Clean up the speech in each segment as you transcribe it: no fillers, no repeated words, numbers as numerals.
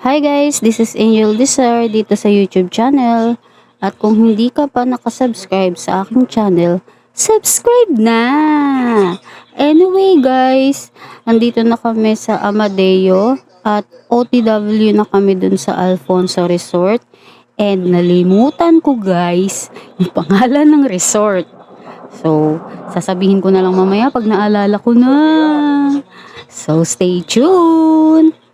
Hi guys, this is Angel Desire dito sa YouTube channel. At kung hindi ka pa nakasubscribe sa aking channel, subscribe na! Anyway guys, andito na kami sa Amadeo at OTW na kami dun sa Alfonso Resort. And nalimutan ko guys yung pangalan ng resort. So, sasabihin ko na lang mamaya pag naalala ko na. So, stay tuned!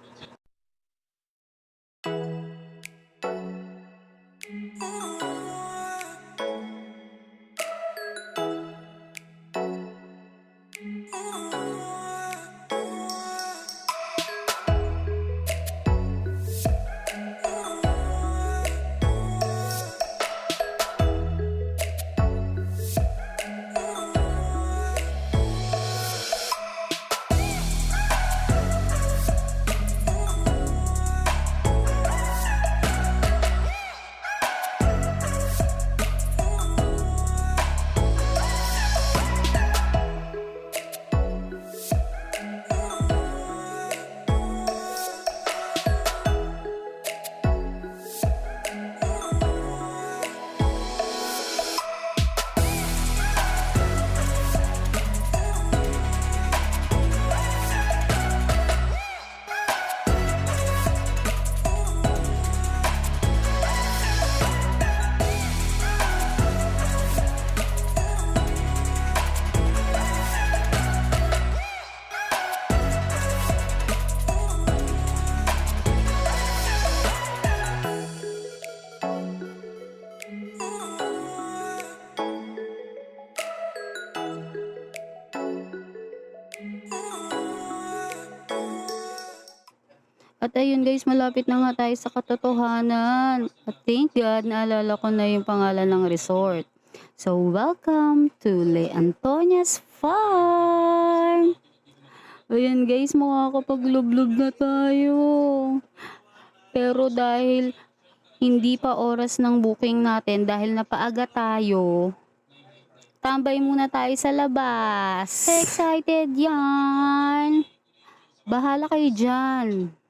At ayun guys, malapit na nga tayo sa katotohanan. At thank God, naalala ko na yung pangalan ng resort. So, welcome to Le Antonia's Farm! Ayun guys, makakapaglublog na tayo. Pero dahil hindi pa oras ng booking natin, dahil napaaga tayo, tambay muna tayo sa labas. Excited yan! Bahala kayo dyan.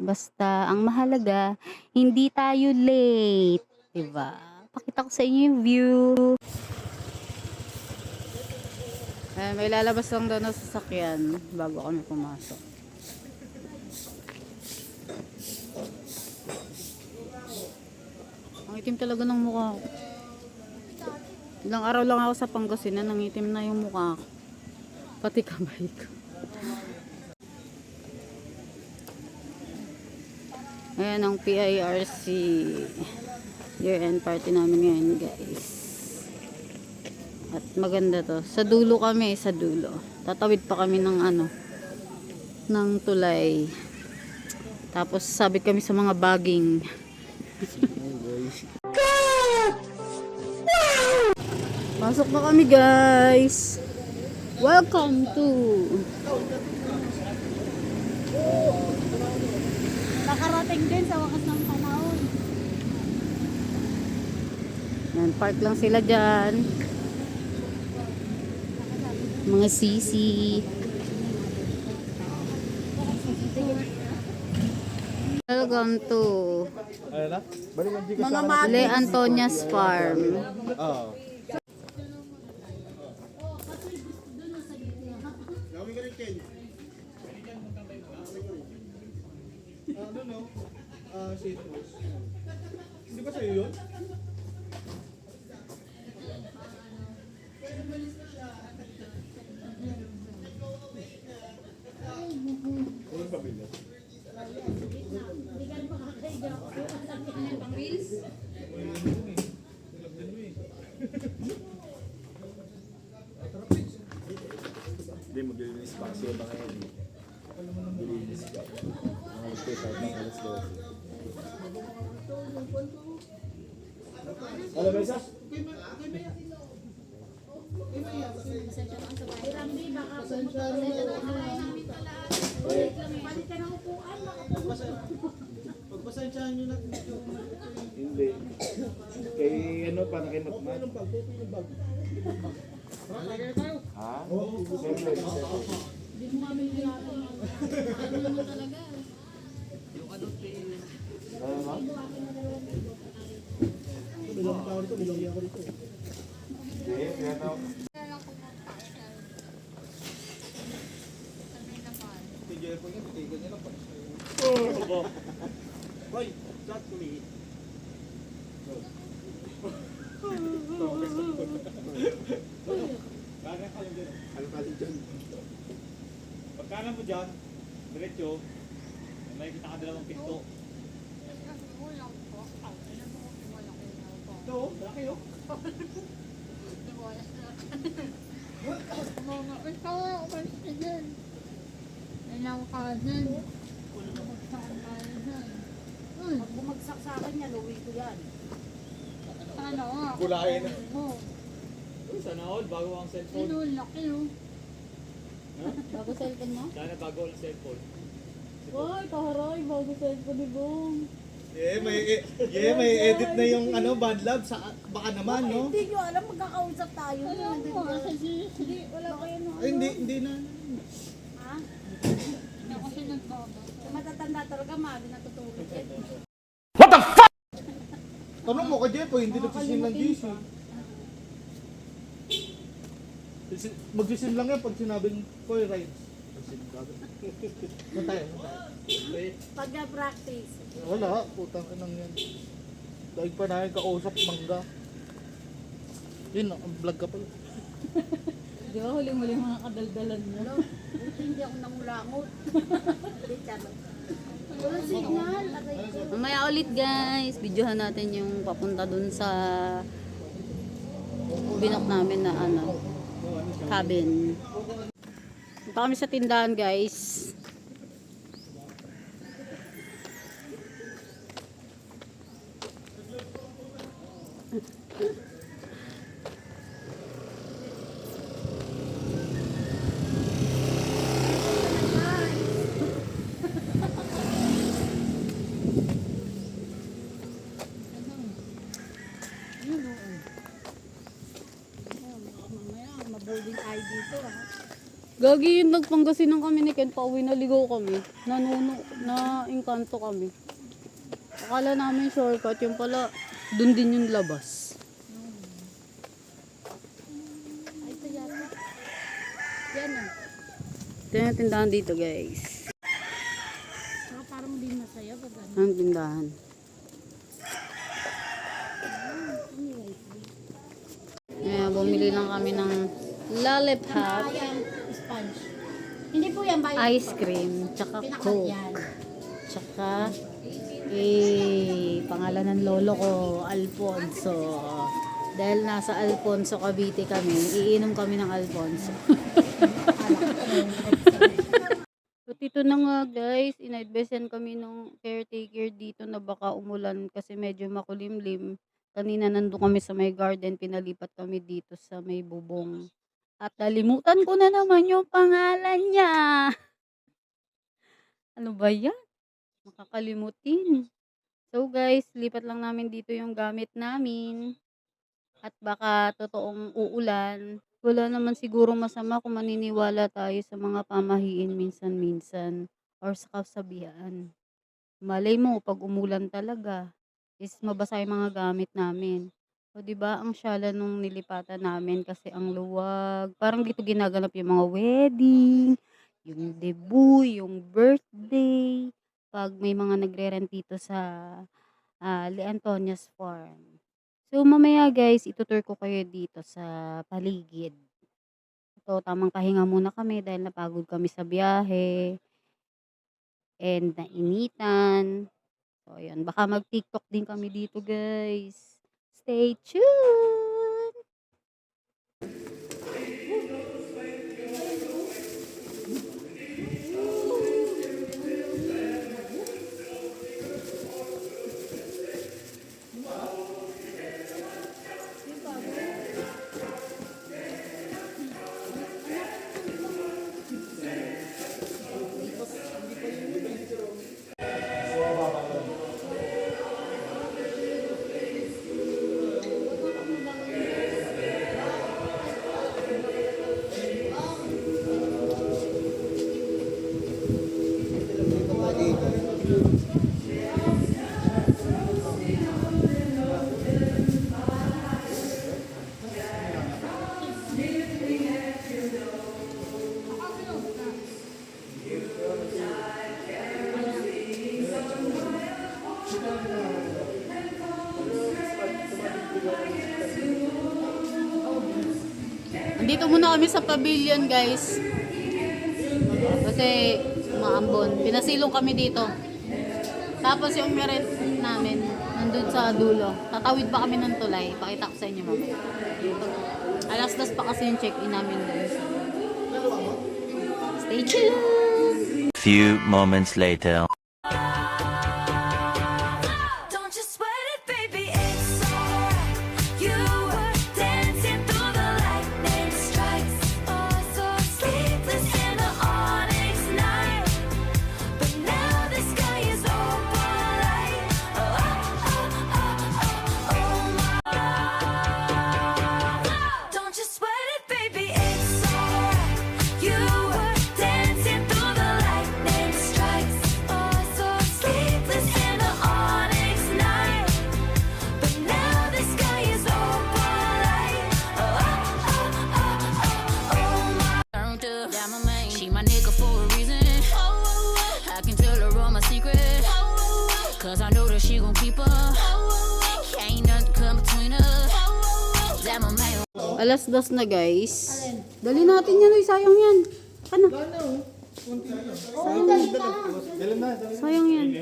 Basta, ang mahalaga, hindi tayo late. Diba? Pakita ko sa inyo yung view. May lalabas lang daw na sasakyan bago kami pumasok. Ang itim talaga ng mukha ko. Ilang araw lang ako sa Pangasinan, nangitim na yung mukha ko. Pati kamay ko. Ayan ang PIRC year-end party namin ngayon guys. At maganda to. Sa dulo kami, sa dulo. Tatawid pa kami ng ng tulay. Tapos sabit kami sa mga baging. Pasok na kami guys. Welcome to Nakarating din sa wakas ng panahon. yan, park lang sila dyan. Mga sisi. Welcome to Le Antonia's Farm. Citrus. Hindi ba sa'yo yun? Ano ba bila? Hindi, maglilinis pa kasi ba ngayon? Maglilinis pa. Mga start ng alas 12. Alam mo isa? Pagpasensyahan nyo na. Hindi. Kay para kay Matmat. Anong bag? Ha? Siyempre. Hindi mo kami nilalaman. Ano naman talaga? Yung Ano ba? Bilang tao rito, bilang ako rito. Hindi, pinatawag. Tigil ko niya, tigil niya lang. Oh! Hoy, chat to me. Kaya ka lang dyan. Ano ka lang dyan? Pagkanan mo dyan, diretso, may kita ka dalawang pinto. Ito, malaki oh. Pag bumagsak sa akin yan, uwi ko yan. Kulain na. Uy, sana all, bago ang cellphone. Bago cellphone mo? Sana bago ang cellphone. Uy, kaharay, bago cellphone ni Bong. May edit na yung ano, Bad Lab, baka naman, no? Hindi nyo alam, magkakausap tayo. Hindi, wala kayo no. Ay, hindi na. Ha? Matatanda talaga, maaari natutulog eh. Tanong mo ka, Jepo, hindi nagsisim ng GC. Magsisim lang yan pag sinabing Koy Rides. Magsisim ka. Saan tayo? Pag-practice. Wala, putang inang yan. Daig pa namin kausap mangga. Yun, ang vlog ka pala. Di ba huling-huling mga kadaldalan mo? Hello? Buti hindi ako namulangot. Hindi, charot. Walang signal. Aray ko. Mamaya ulit guys, videohan natin yung papunta dun sa binok namin na ano, cabin. Punta kami sa tindahan guys. Mamaya, mabulding eye dito ha. Gagi yun, nagpangasinan kami ni Ken, pauwi naligaw kami. Na engkanto kami. Akala namin shortcut, yung pala, dun din yung labas. Ay, ito yata. Yan ah. Ito yung tindahan dito guys. Saka parang hindi masaya pag ano. Ang tindahan. Ayan, bumili lang kami ng lollipop, Ayan, sponge. Hindi po yan, bayo. ice cream, tsaka Pinaka coke. yan. Tsaka, pangalan ng lolo ko, Alfonso. Dahil nasa Alfonso, Cavite kami, iinom kami ng Alfonso. So, dito na nga guys, in-advisean kami ng caretaker dito na baka umulan kasi medyo makulimlim. Kanina nandun kami sa may garden, pinalipat kami dito sa may bubong. At nalimutan ko na naman yung pangalan niya. Ano ba yan? Makakalimutin. So guys, lipat lang namin dito yung gamit namin. At baka totoong uulan. Wala naman siguro masama kung maniniwala tayo sa mga pamahiin minsan-minsan or sa kasabihan. Malay mo, pag umulan talaga, is mabasa yung mga gamit namin. O di ba ang syala nung nilipatan namin kasi ang luwag. Parang dito ginaganap yung mga wedding, yung debut, yung birthday. Pag may mga nagre-rent dito sa Le Antonia's Farm. So mamaya guys, itutur ko kayo dito sa paligid. Ito, tamang pahinga muna kami dahil napagod kami sa biyahe and nainitan. So ayun, baka mag-TikTok din kami dito guys. Stay tuned! Dito muna kami sa pavilion, guys. Kasi maambon. Pinasilong kami dito. Tapos yung meret namin, nandun sa dulo. Tatawid pa kami ng tulay. Pakita ko sa inyo mamaya. Alas 2 pa kasi yung check-in namin doon. Stay tuned! Few moments later. Don't you sweat it, baby, it's alright. You were dancing through the lightning strikes. Oh, so sleepless in the onyx night. But now the sky is opal light. Oh, oh, oh, oh, oh, oh, my. Don't you sweat it, baby, it's alright. You were dancing through the lightning strikes. Oh, so sleepless in the onyx night. But now the sky is opal light. Oh, oh, oh, oh, oh, oh, my. Turned up, yeah, my man. She my nigga for a reason. I can tell her all my secrets. Cause I know that she gon' keep up. Can't nothing come between us. That my man. Alas 2 na, guys. Dali natin yan, uy. Sayang yan. Ano? Sayang yan.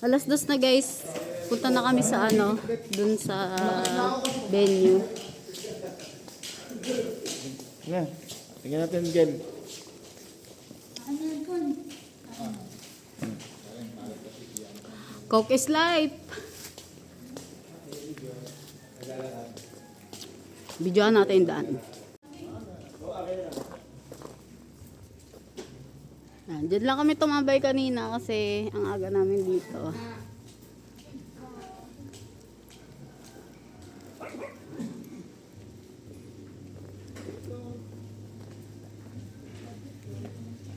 Alas 2 na, guys. Punta na kami sa ano, dun sa venue. Na, tingnan natin again. Coke is life. Bidyoan natin yung daan. Diyan lang kami tumambay kanina kasi ang aga namin dito.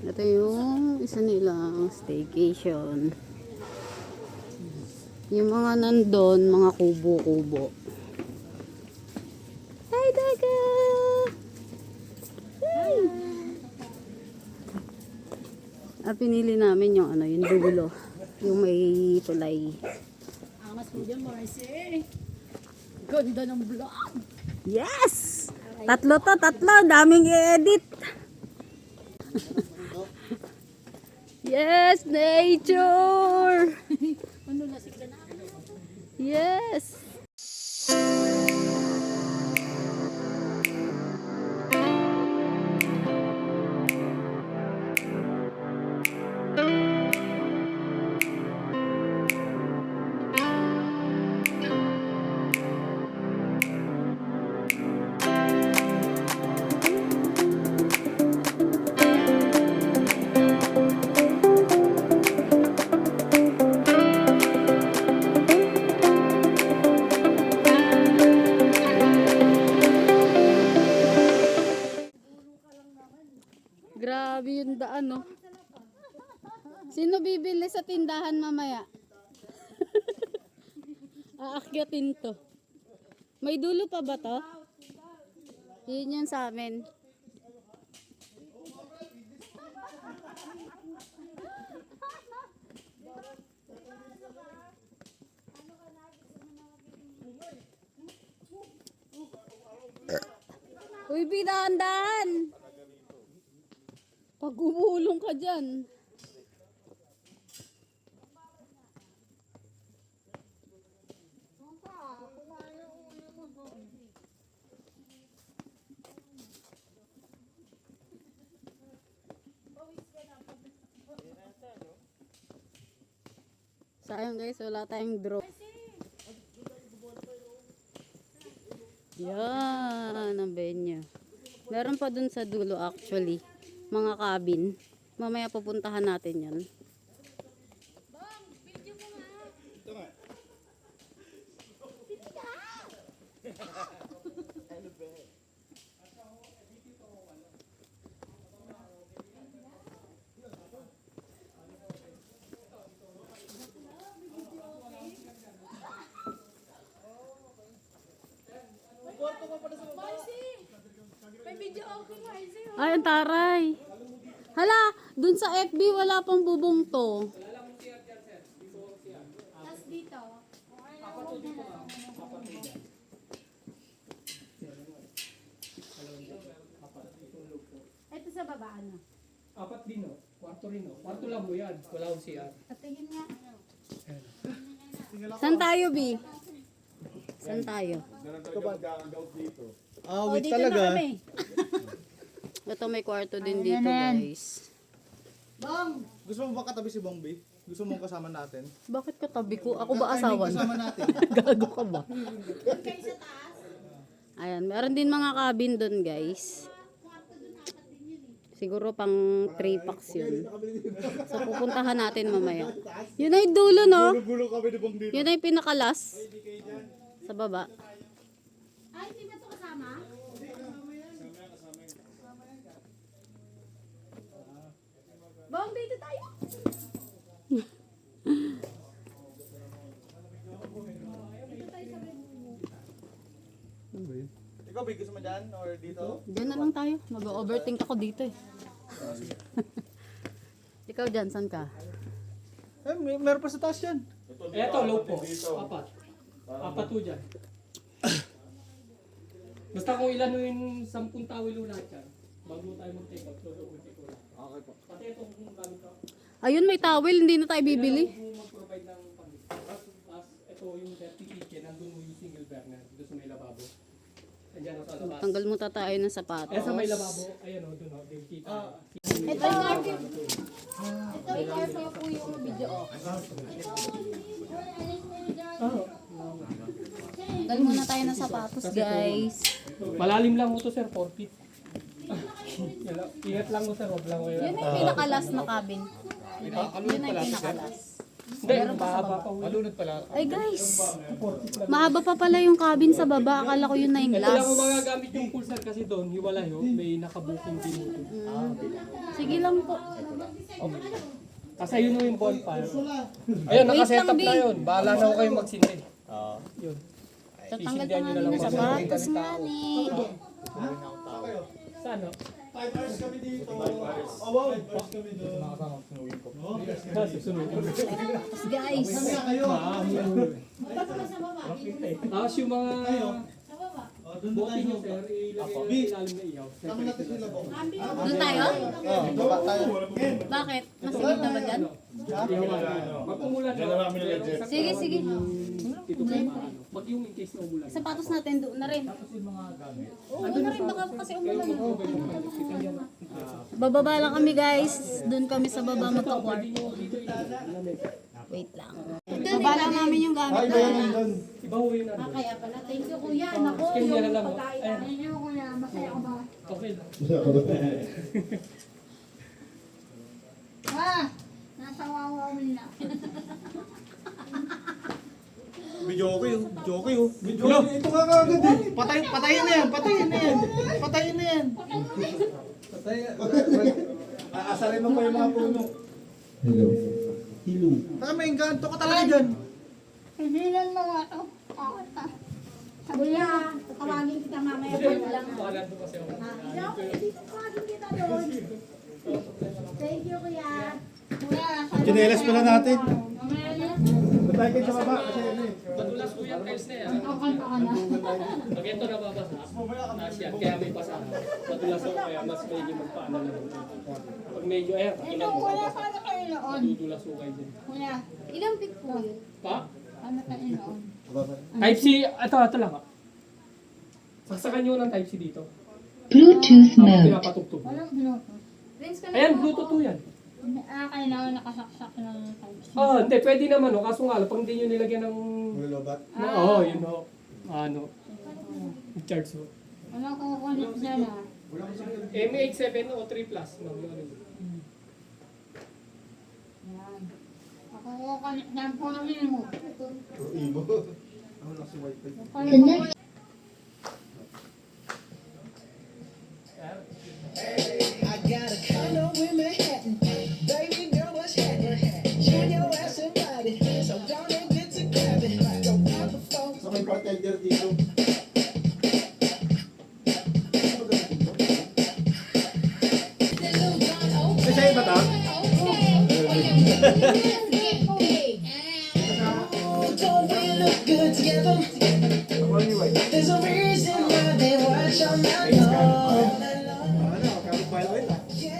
Ito yung isa nilang staycation. Yung mga nandun, mga kubo-kubo. Hi, Daga! Hi! Pinili namin yung ano, yung dulo. Yung may tulay. Angas mo dyan, Marcy. Ganda ng vlog. Yes! Tatlo to, tatlo. Daming i-edit. Yes, nature! Ano na, sigla na. Yes! Grabe yung daan, no? Sino bibili sa tindahan mamaya? Aakyatin to. May dulo pa ba to? Yun yun sa amin. Uy, bidaan-daan! Pag umulong ka dyan. Sayang guys, wala tayong drone. Yan ang venue. Meron pa dun sa dulo actually. Mga cabin. Mamaya pupuntahan natin yan. May video okay, Marcy. Ay, ang taray. Hala, dun sa FB wala pang bubong to. Tapos dito. ba ano? Apat din, no? Kwarto rin, no? Kwarto lang mo yan. Wala akong CR. Patingin nga. Saan tayo, B? Saan tayo? Ganun talaga magkakagaw dito. Oh, dito talaga. Na kami. Ito may kwarto din dito, guys. Bong! Gusto mo ba katabi si Bong B? Gusto mo kasama natin? Bakit katabi ko? Ako ba asawan? Kasama natin. Gago ka ba? Ayan, meron din mga cabin doon, guys. Siguro pang 3 packs yun. So, pupuntahan natin mamaya. Yun ay dulo, no? Gulo kami ni Bong dito. Yun ay pinakalas. Sa baba. Ay, hindi ba ito kasama? Bong, dito tayo. Ikaw, B, gusto mo dyan? Or dito? Diyan na lang tayo. Mag-overthink ako dito eh. Ikaw dyan, saan ka? Eh, meron pa sa taas yan. Eto, low po. Apat. Apat po dyan. Basta kung ilan yung 10 tawil o lahat yan, bago tayo mag-take out, overtake ko lang. Okay po. Pati itong gamit ko. Ayun, may towel. Hindi na tayo bibili. Kung mag-provide ng pangit. Tapos ito yung dirty kitchen, nandun mo yung single burner, dito sa may lababo. Andyan ako sa labas. Tanggal mo tayo ng sapatos. Eh sa may lababo, ayan o, dun o, yung kita. Ito yung airfare. Ito yung airfare po yung video. Tanggal muna tayo ng sapatos, guys. Malalim lang mo to sir, 4 feet. Yan lang. Ingat lang mo sir, huwag lang kayo. Yun ay pinakalas na cabin. Yun ay pinakalas. Hindi, mahaba pa ulit. Malunod pala. Ay, guys. Mahaba pa pala yung cabin sa baba. Akala ko yun na yung Ito lang last. mo magagamit yung pool sir kasi doon, hiwalay ho, may nakabuking din ito. Sige lang po. Kasi yun ho yung bonfire. Ayun, nakasetup lang, na yun. Bahala na ho kayong magsindi. Yun. Tatanggal pa nga ng sapatos nga ni. Saan ho? 5 hours kami dito. Oh, wow. 5 hours kami doon. Susunod. Guys. Kayo. Tapos yung mga Oh, doon bote tayo. nyo sir, ilagay yung ilalim na iyaw. Tama natin sila, Bong. Doon tayo? Oh, baba tayo. Bakit? Masigit na ba dyan? Magpumulan na. Sige, sige. Ito pa yung maano. Pag yung in case na umulan. Sapatos natin doon na rin. Oo, na rin. Baka kasi umulan na. Bababa lang kami, guys. Doon kami sa baba magka-kwarto. Wait lang. Baba lang namin yung gamit na. Iba ho yun ano. Kaya pala, thank you kuya. Naku, Skin niya na yung lang, oh. pagkain Ayan. namin niyo kuya. Masaya ko ba? Okay lang. Ah, nasa wawaw na. Video okay, oh. Video okay, oh. Video okay. Ito nga kagad eh. Patayin na yan. Patayin na yan. Patayin na yan. Patayin. Aasalin mo pa yung mga puno. Hello. Tama yung ganto ka talaga dyan. Hihilan mo nga ito. Kuya, tawagin kita mamaya po lang. Baka nandun kasi ako. Dito tawagin kita doon. Thank you kuya. Kuya, Chinelas pala natin. mamaya na. Patay kayo sa baba kasi ano eh. Madulas po yung tiles na yan. Okay ka na. Pag ito nababasa, taas yan. Kaya may pasahan. Madulas ako kaya mas medyo magpaano na lang. Pag medyo ayan, Ito ilan mo kuya, babasa. paano kayo noon? Dudulas ko kayo din. Kuya, Ilang feet po yun? Pa? paano kayo noon? Type C, ito lang ha. Saksakan nyo ng Type C dito. Bluetooth Tapos mode. pinapatugtog. Walang bluetooth. Ayan, Bluetooth 2 yan. Kayo na nakasaksak ng type C. Oh, hindi, pwede naman no. Kaso nga, pag hindi nyo nilagyan ng... Lobat. Oo, yun ho. Ano, charge ho. Walang kukulit dyan ah. M87 o 3 plus. No, yun. Yan. Ako kukulit dyan po namin mo. Ibo. Ako lang si Wi-Fi. Connect. I got a condo in Manhattan. Baby girl, what's happening? You and your ass invited. So don't get to grabbing. Don't pop the phone. So may bartender dito. Kasi iba ta? Don't we look good together? Ako ni Wi-Fi. There's a reason why they watch all night long. Ano, kapag bahay ko ito. Yeah,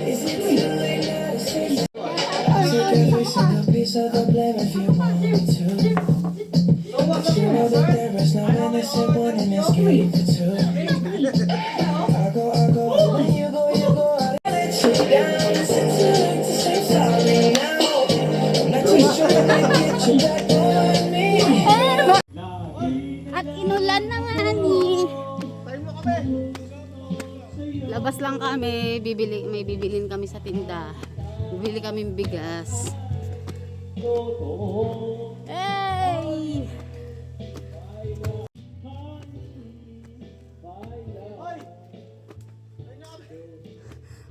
Is it too late now to say so? Take every single piece of the blame if you want me to. But you know that there is no innocent one in this game for two. I go, when you go, I let you down. Is it too late to say sorry now? I'm not too sure I can get you back on me. At inulan na nga ni. Labas lang kami, may bibilin kami sa tinda. Bibili kaming bigas. Hey!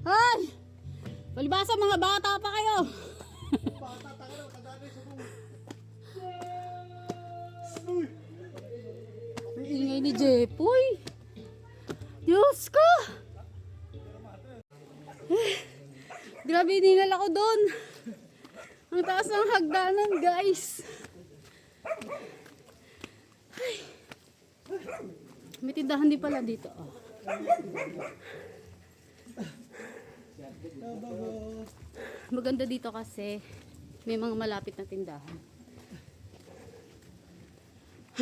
Ay! Palibasa mga bata pa kayo. Ingay ni Jepoy. Diyos ko! Grabe, hiningal ako doon. Ang taas ng hagdanan, guys. Ay. May tindahan din pala dito. Oh. Maganda dito kasi may mga malapit na tindahan.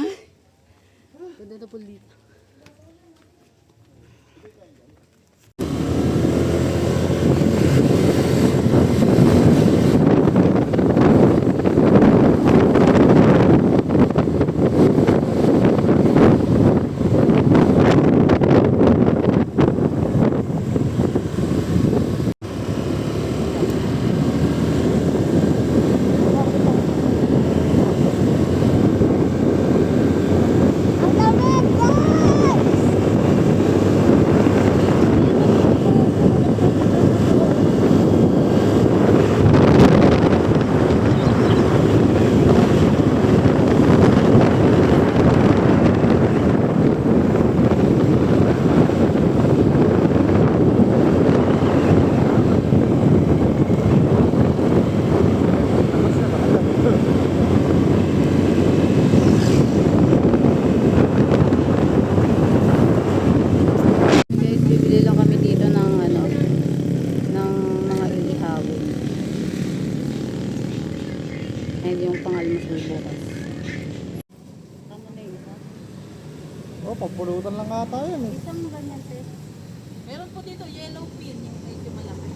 Ay. Ganda na po dito. Oh, papulutan lang nga tayo. Isang ganyan, te. Meron po dito yellow pin, yung medyo malaki.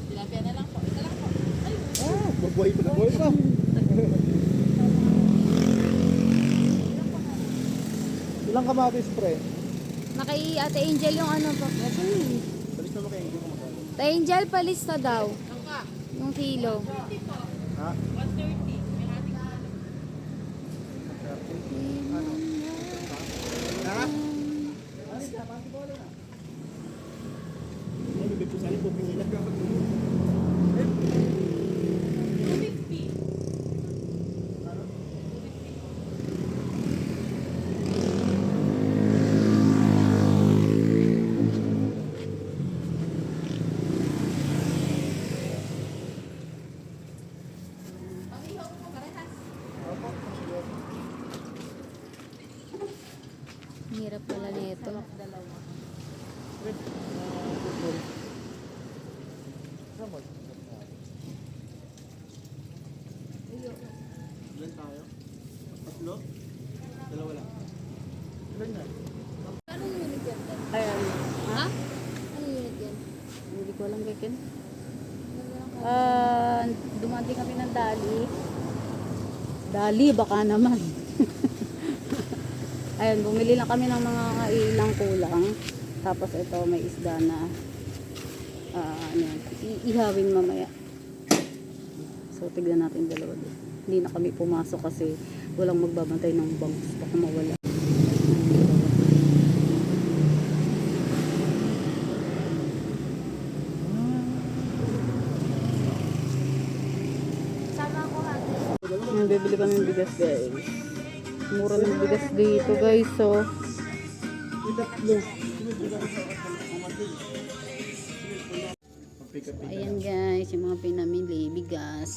Tilapia na lang po. Ito lang po. Ay, Ah, buhay pa. Ilang kamatis, pre? Nakay Ate Angel yung ano pa. Balis na mo kayo, hindi ko magkano. Ate Angel, palista daw. Yung kilo. Ha? 130. Ha? Hirap pala nito. Ilan tayo? Tatlo? Dalawa lang. Ilan yan? Anong unit yan? Ayan. Ha? Anong unit yan? Hindi ko alam gakin. Dumating kami ng Dali. Dali, baka naman. Ayan, bumili lang kami ng mga ilang kulang. Tapos ito, may isda na ano yan, ihawin mamaya. So, tignan natin dalawa dito. Hindi na kami pumasok kasi walang magbabantay ng bangs. Baka mawala. Sama ko ha. Bibili kami ng bigas, guys. Mura ng bigas dito, guys. So, ayan guys, yung mga pinamili, bigas,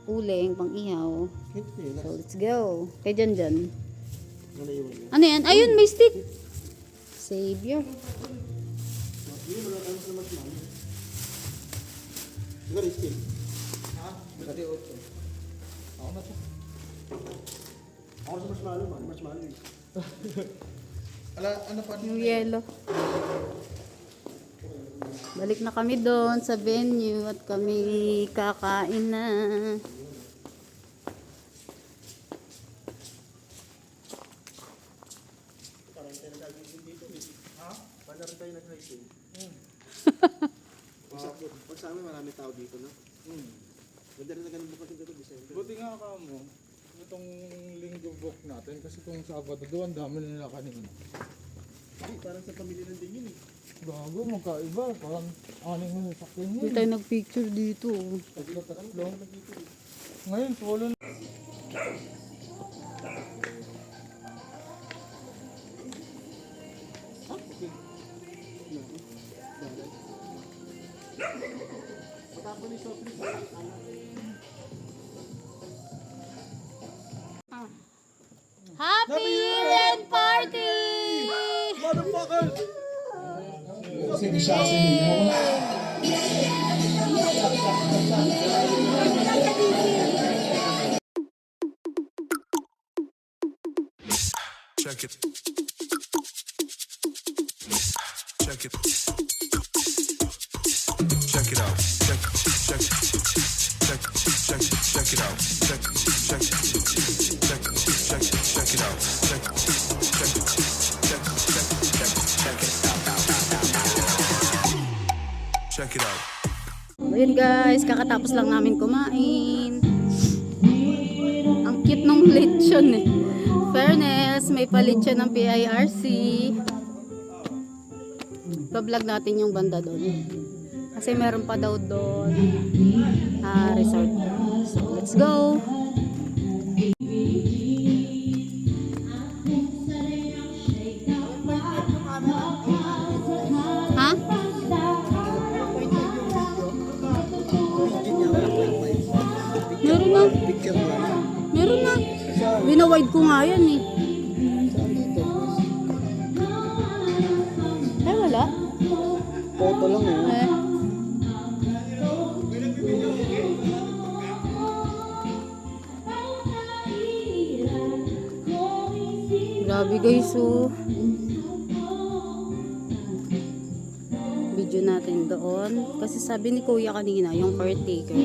uling, pang ihaw. So, let's go. Kay Jan. Ano yan? Ayun, may stick. Savior. Ha? 28. Ako na to. Ako sa marshmallow man. Marshmallow eh. Ano pa? Yung yellow. Balik na kami doon sa venue at kami kakain na. Pag sa amin marami tao dito, no? Ganda rin na ganun bukas yung dito, December. Buti nga ka mo. Itong linggo book natin kasi kung Sabado doon, dami na nila kanina. Ay, parang sa pamilya lang din yun eh. Bago, magkaiba. Parang aning mo sakyan Hindi yun. tayo nagpicture dito. Tatlo. Ngayon, solo na. Happy Year Party! Motherfucker! Check it. Check it. Check it out. Check it out. Check it out. Check it out. Ayun guys, kakatapos lang namin kumain. Ang cute nung lechon eh. Fairness, may palitsyon ng PIRC. Pa-vlog natin yung banda doon. Kasi meron pa daw doon resort. So let's go! Ha? Meron na. Meron na. Winawide ko nga yan eh. Ay, wala. Photo lang eh. Eh. Grabe guys, oh. Video natin doon. Kasi sabi ni Kuya kanina, yung caretaker,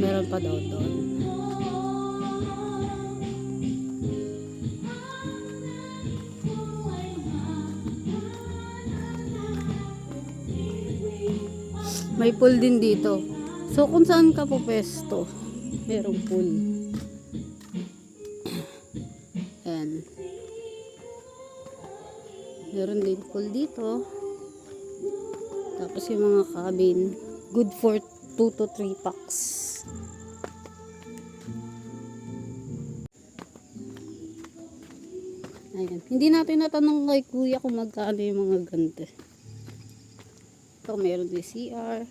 meron pa daw doon. May pool din dito. So kung saan ka po pwesto, merong pool. Ayan. Meron din pool dito. Tapos yung mga cabin, good for 2 to 3 packs. Ayan. Hindi natin natanong kay Kuya kung magkano yung mga ganito. Ito, meron din CR.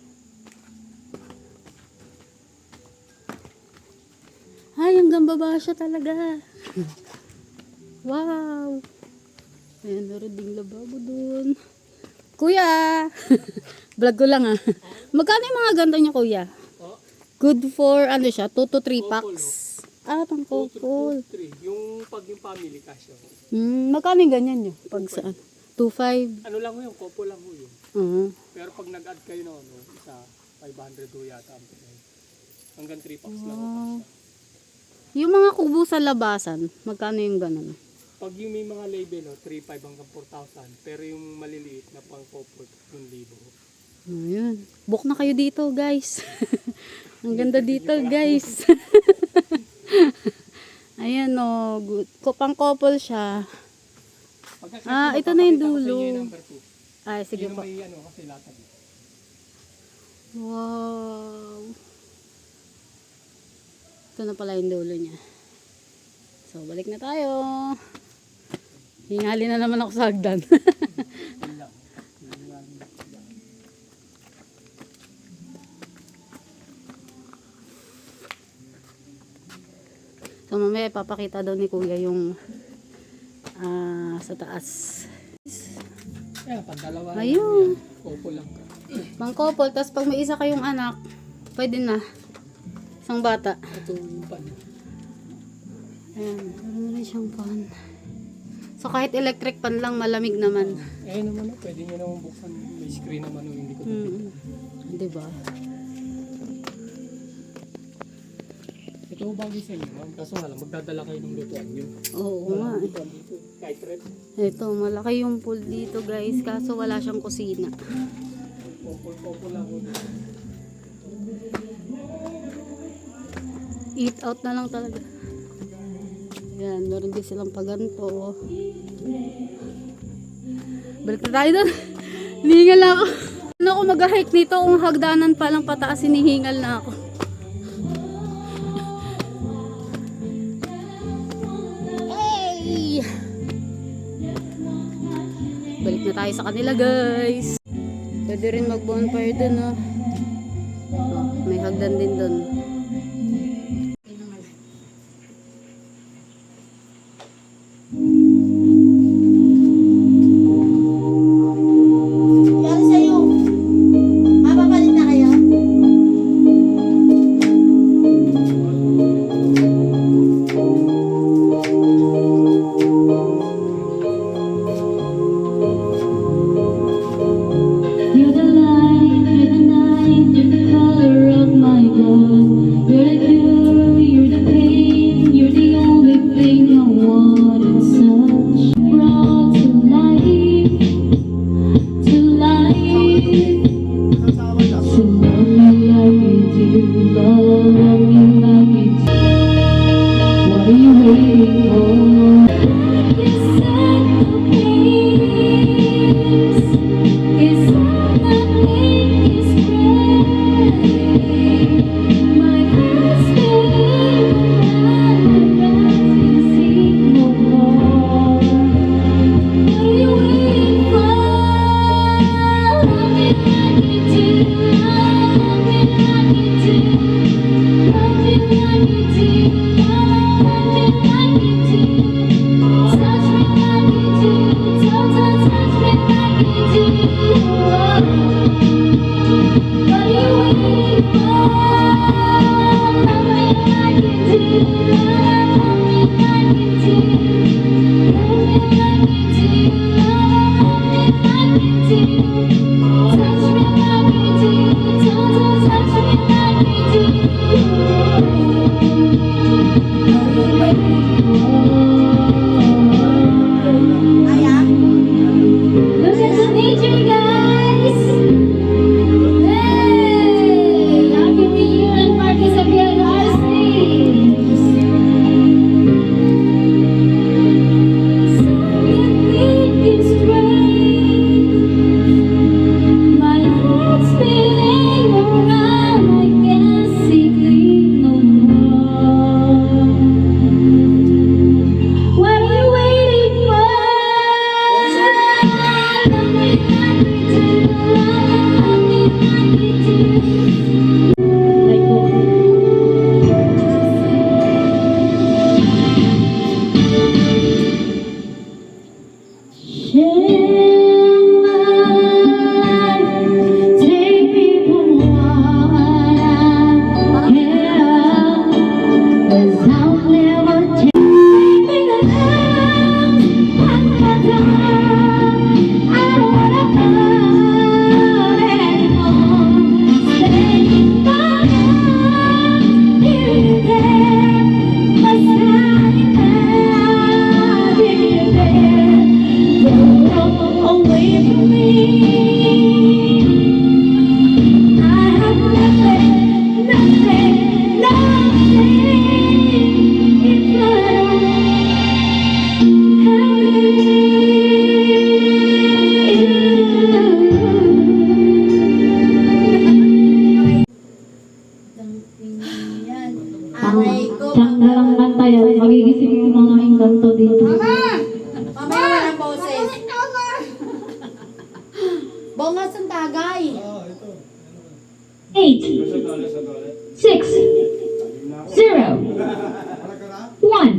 Ay, hanggang baba siya talaga. Wow. Ayan, meron ding lababo dun. Kuya! Vlog ko lang ah. Magkano yung mga ganito niya, Kuya? Good for, ano siya, 2 to 3 packs. Ah, pang couple. 3. Yung pag yung family cash yun. Magkano yung ganyan nyo? Pag saan? 2.5? Ano lang ho yung couple lang ho yun. Pero pag nag-add kayo na ano, isa 500 ho yata ang pinay. Hanggang 3 packs lang. Yung mga kubo sa labasan, magkano yung ganun? Pag yung may mga label, 3,500 hanggang 4,000. Pero yung maliliit na pang couple, 1,000. Ayun. Book na kayo dito, guys. Ang ganda dito, guys. Ayan o. Good. Pang couple siya. Ito na yung dulo. Ay, sige po. May ano, kasi latag. Wow. Ito na pala yung dulo niya. So, balik na tayo. Hingali na naman ako sa hagdan. So, mamaya papakita daw ni Kuya yung sa taas. Kaya pag dalawa, Ayun. couple lang ka. Pang couple, tapos pag may isa kayong anak, pwede na. Isang bata. Ito yung pan. Ayan, meron rin siyang fan. So kahit electric fan lang, malamig naman. Eh naman, pwede nyo naman buksan. May screen naman, hindi ko Diba? Ito bagay sa inyo, ma'am. Kaso nga lang, magdadala kayo ng lutuan nyo. Oo nga. Lutuan dito. Kahit red. Ito, malaki yung pool dito guys, kaso wala siyang kusina. Popol lang ko dito. Eat out na lang talaga. Yan, meron din silang paganto. Balik na tayo doon. Hinihingal na ako. Ano ako mag-hike nito kung hagdanan pa lang pataas, hinihingal na ako. Hey! Balik na tayo sa kanila guys. Pwede rin mag-bonfire dun, oh. Oh, may hagdan din dun. Yari sa'yo. Mapapalit na kayo? You're the light, you're the night, you're the color of my blood. You're the cure, you're the pain, you're the only thing I want and such. Brought to life, to life. So love me like you do, love me like you do. What are you waiting for? You set the pace. It's all that make is great. My heart's beating and my eyes can see no more. What are you waiting for? Love me like you do. Love me like you do. Love me like you do. Love me like you do. Touch me like you do. Touch me like you do. What are you waiting for? Love me like you do. Love me like you do. Love me like you do. Love me like you do. Touch me like you do. Touch me like you do. What are you waiting for? Kaya? Look at the nature, guys! Hey! Happy reunion party sa PLRC! Something thinking straight. My heart's spinning around, I can't see clear no more. What are you waiting for? Love me like you do, love me like you do. Like take me from what I have, 'cause I'll never take me down. I don't wanna hurt anymore. Stay by you there, beside you there. Don't go away from me. I have nothing if Yan. Aray ko. Tsak na lang kanta yan. Magigising yung mga engkanto dito. Mamaya walang boses. Bongas ang tagay. 8, 6, 0, 1.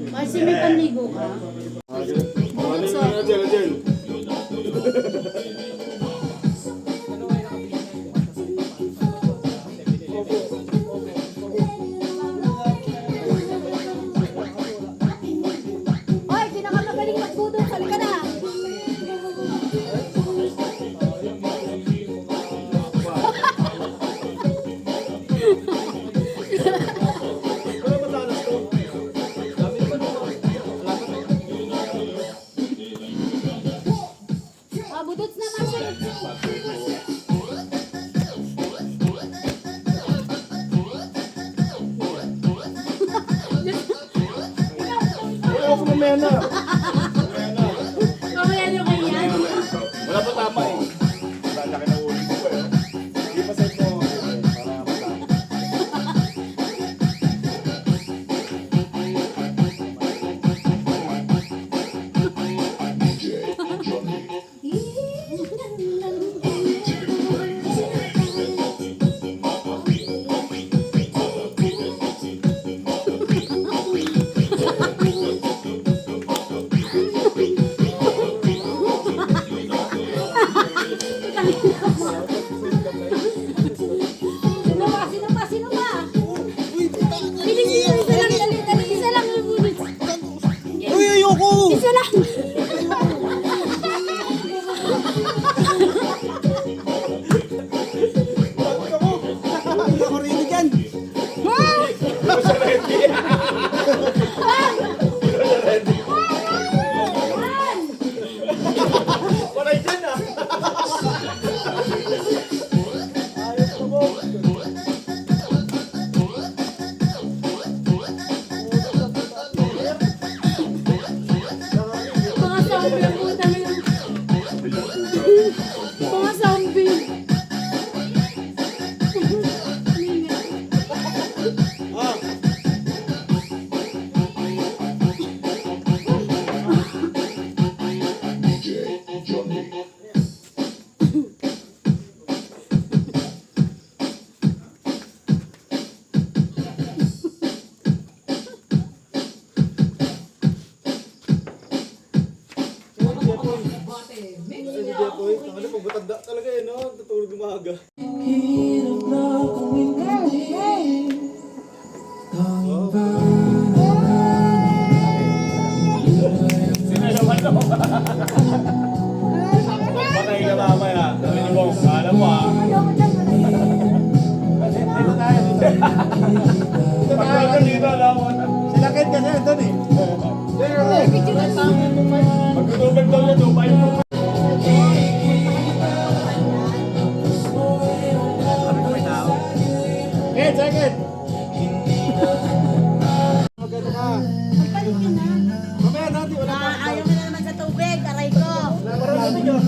Kasi may panligo ka. Ano na, Jel? Wala ba talas to? Dami naman ito. Budots naman siya. Ayaw ko mamaya na. Mamaya nyo kaya. Wala pa tama eh. Laki na ulit ko eh. Hindi pa sa'yo mo. Para matama. Sino ba? Sino ba? Sino ba? Bilis, isa lang, dali, dali, isa lang yung budots. Uy, ayoko! Isa lang. Hindi ako rinig yan. Patay dyan ah. Mga zombie ang puta na yun. Mga zombie. Hindi ako eh. Ano pag matanda talaga eh no? Tutulog umaga. Hirap na akong intindihin. Tanging ba Patay ka mamaya. Sabi ni Bong, alam mo ah. Dito tayo. Pag dito, alam mo. Sila Ken kasi doon eh. Pagtutubag daw yan, upay mo. Ken, second! Maganda ka. Mamaya natin, wala pa. Ayaw mo na naman sa tubig, aray ko. Marami nyo.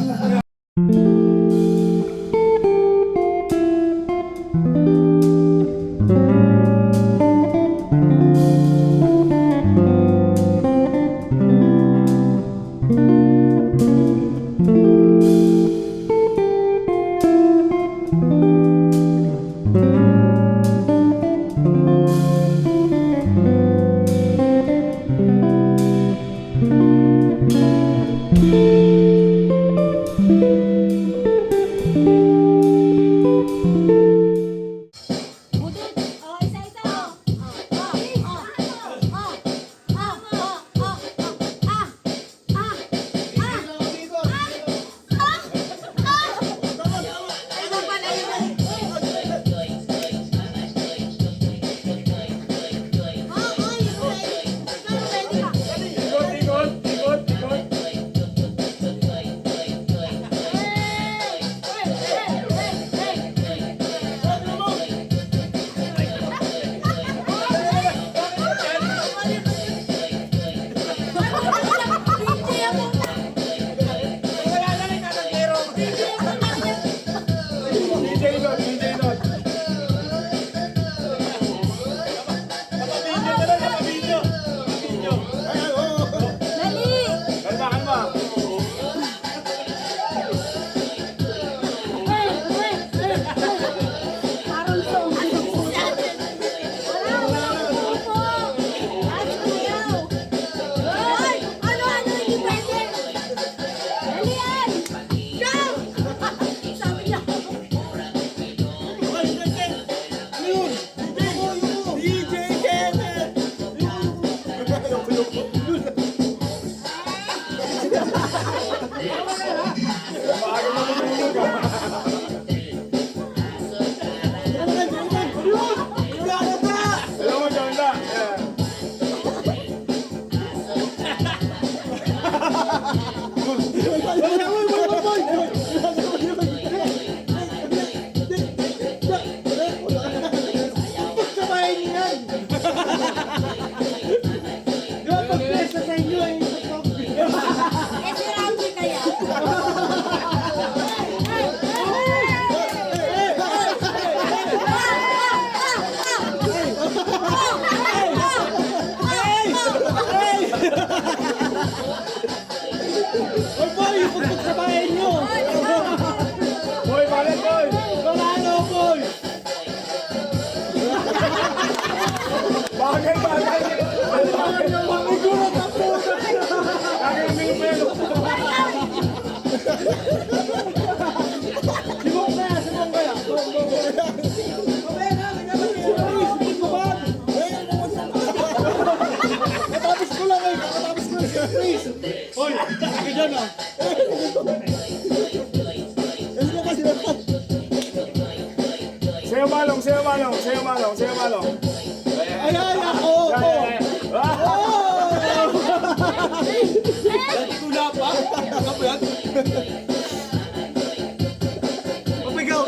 Sibong kaya, sibong kaya. Katapos ko lang eh, katapos ko lang. Please. Hoy, sige dyan ah. Ano ba kasi dapat? Sayo balong, sayo balong, sayo balong, sayo balong. Ay, ako! Tula pa? Ano ba yan? Papigaw!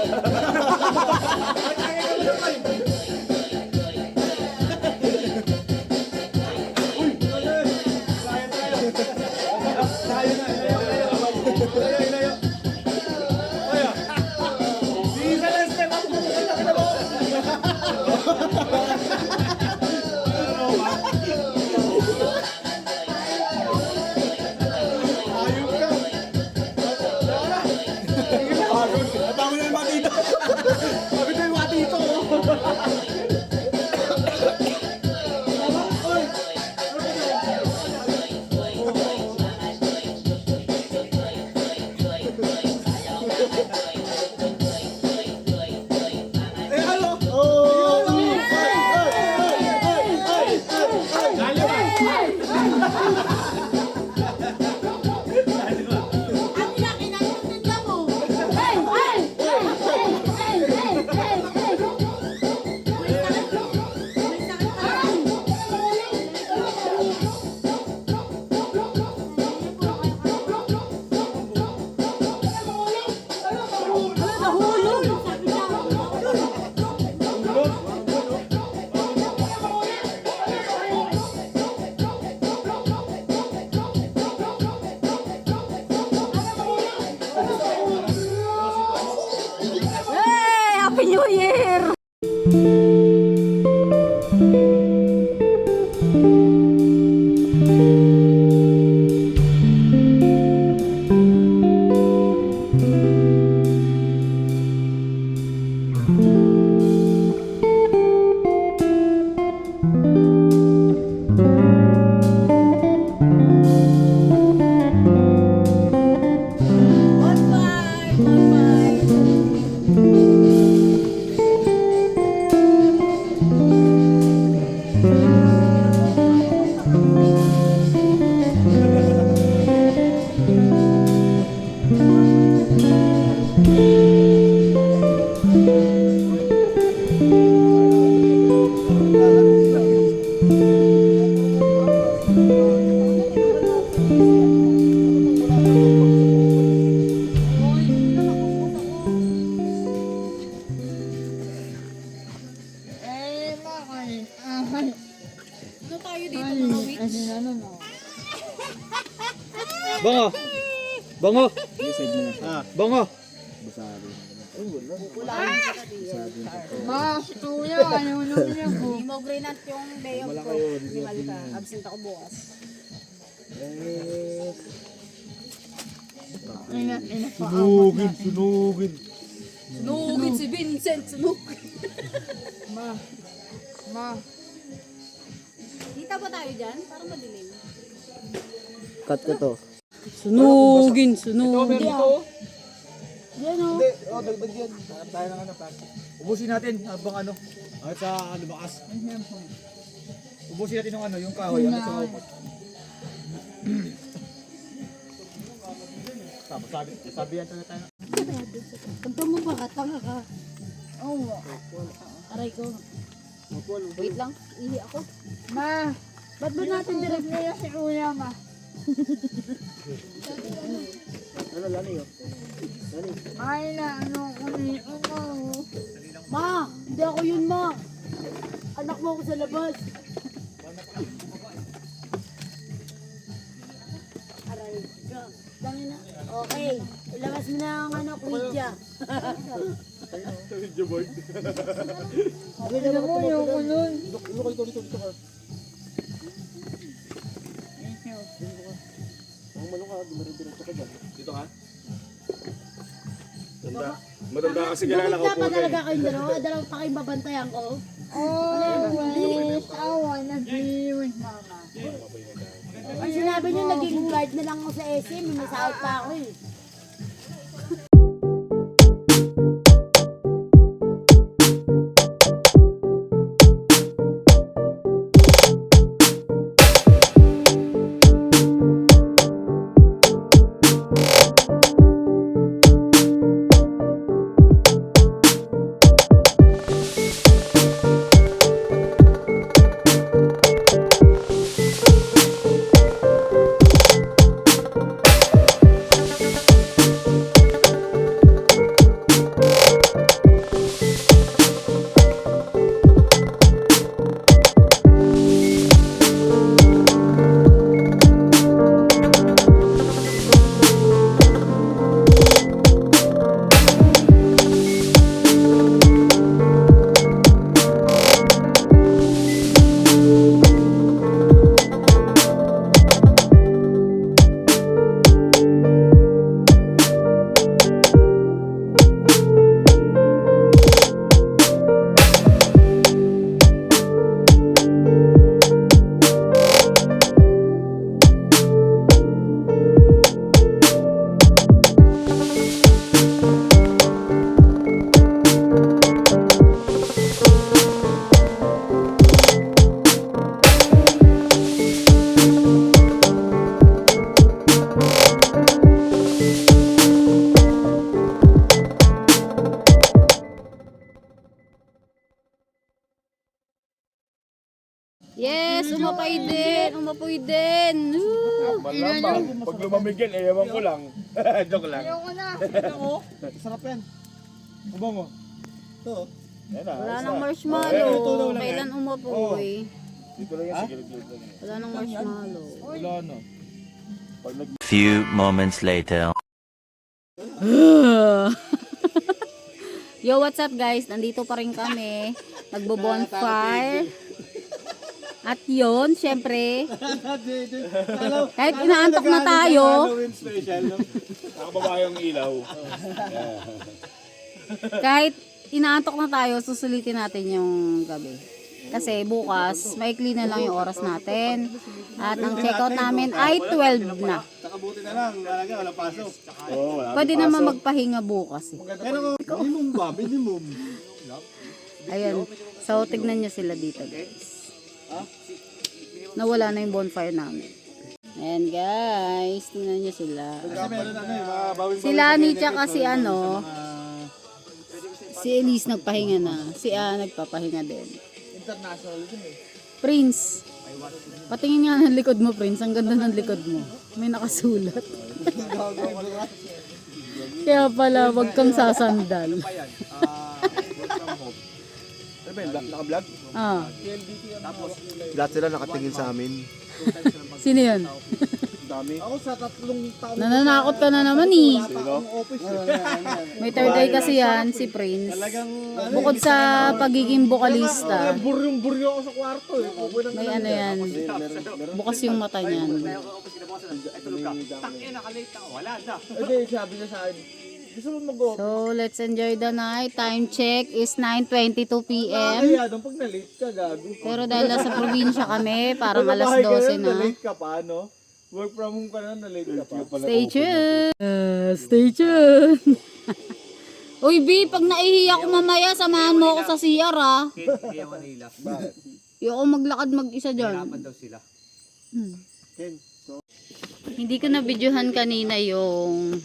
Natama na yung matito. Sabi ko yung matito. Eh, ano? Ang laki ng tinda mo. Hey! Hey! Hey! Hey! Hey! Hey! Hey! Hey! May sakit Nahulog! Sabi niya, Hey! Happy New Year! Bango! Bango! Bango! Ma, kuya, ano niya po? Hindi mo grinat yung day off ko. Hindi malita. Absent ako bukas. Ingat pa ako. Sunugin! Sunugin si Vincent! Sunugin! Ma. Dito ba tayo dyan? Parang madilim. Cut ko to. Sunugin, sunugin. Hindi, dagdag yan. Tayo ng ano, plastic. Ubusin natin habang ano. At sa lumakas. Ubusin natin yung ano, yung kahoy. At sa kahoy. Sabi yan tayo. Punta mo ba? Tanga ka. Oo. Aray ko. Wait lang, ihi ako. Ma, ba't ba natin direct nila si Kuya, ma? Ano, lani yun? Ay na, ano, Ma! Hindi ako yun, ma! Anak mo ako sa labas. Aray ka. Dami na. Okay. Ilabas mo na ang ano, kuidya. Video boy. Ano mo yung kulon? Dito ka. Dito ka? Matanda kasi kilala ko Bakit po dapat na talaga eh. kayong dalawa? Dalawa pa kayong babantayan ko? Always, I wanna be with mama. Ang sinabi niyo, naging guard na lang ako sa SM. May sahod pa ako eh. umapay din. Umapay din. Woo! Malambang. Pag lumamig yan, ewan ko lang. Joke lang. Ayoko na. Sarap yan. Ubang mo. Ito. Yan na. Wala ayos nang na. marshmallow. ito daw lang Kailan umapoy? Dito lang yan sa gilid-gilid lang yan. Wala nang marshmallow. Wala na. Pag nag Few moments later. Yo, what's up guys? Nandito pa rin kami. Nagbo-bonfire. At yun, syempre, kahit inaantok na tayo, Halloween special. No? nakababa yung ilaw. kahit inaantok na tayo, susulitin natin yung gabi. Kasi bukas, maikli na lang yung oras natin. At ang checkout namin ay 12 na. Nakabuti na lang. Talaga, walang pasok. Oo, wala. Pwede naman magpahinga bukas. Eh. Pero minimum ba? Minimum. Ayun. So, tignan nyo sila dito, guys. Nawala na yung bonfire namin. Ayan, guys. Tignan nyo sila. Kasi meron ano eh, mga bawing-bawing. Si Lani tsaka si ano, si Elise nagpahinga na. Si A nagpapahinga din. International din eh. Prince. Patingin nga ng likod mo, Prince. Ang ganda ng likod mo. May nakasulat. Kaya pala, wag kang sasandal. Ano ba yun? Naka-vlog? Ah, Lahat sila nakatingin sa amin. sino yun? Dami. Ako sa 3 taon Nananakot ka na naman eh. Sino? office. May third eye kasi yan, si Prince. Bukod sa pagiging vokalista, Buryong-buryo ako sa kwarto eh. may ano yan. Bukas yung mata niyan. Hindi, sabi niya sa akin. Gusto mo mag-office? So, let's enjoy the night. Time check is 9:22 p.m. Kaya doon pag na-late ka, gago. Pero dahil nasa probinsya kami, parang Pag alas babae ka 12 na. Na-late ka pa, no? Work from home ka na, na-late ka pa. Stay tuned! Stay tuned! Uy, B, pag naihiya ko mamaya, samahan mo ako sa CR, ah. Yung ako maglakad mag-isa dyan. Hindi ko na videohan kanina yung